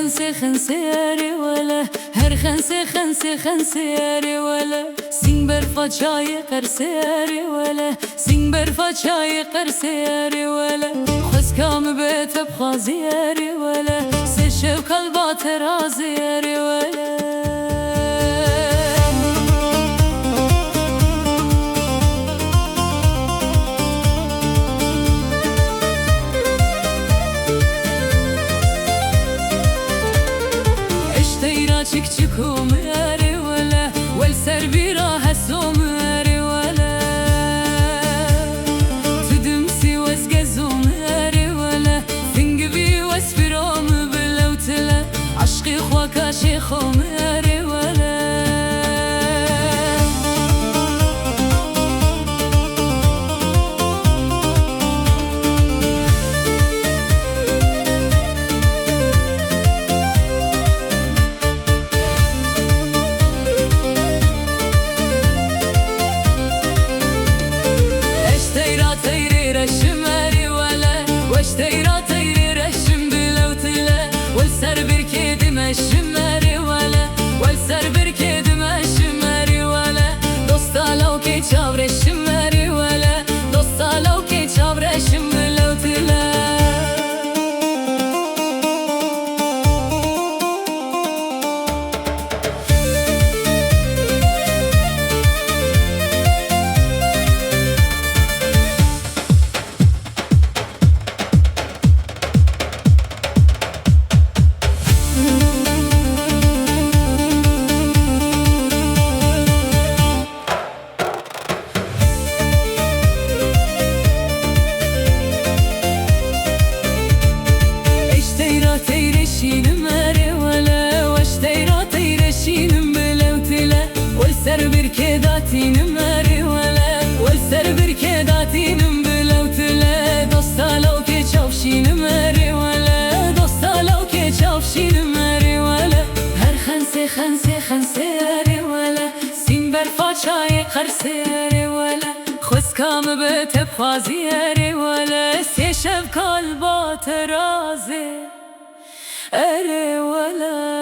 خنسه اری ولا هر خنسه اری ولا سین برفا چای قرسه اری ولا سین برفا چای قرسه اری ولا خس کام به تب خازی اری ولا سه شب قلبا ترازی اری ولا çık çıkum eri vela vel ser bira hasum eri vela tüdüm si vaz gezum eri vela fingi bi vaz firom bilawtla aşkı khwaka şeykhum eri vela والسر بركداتين ماري ولا والسر بركداتين بلوتلا دوستا لو كي تشوفشين ماري ولا دوستا لو كي تشوفشين ماري ولا هر خنسه اري ولا سين برفا چای قرسه اري ولا خس کام به تب خوازی اري ولا سی شب قلبا ترازه اري ولا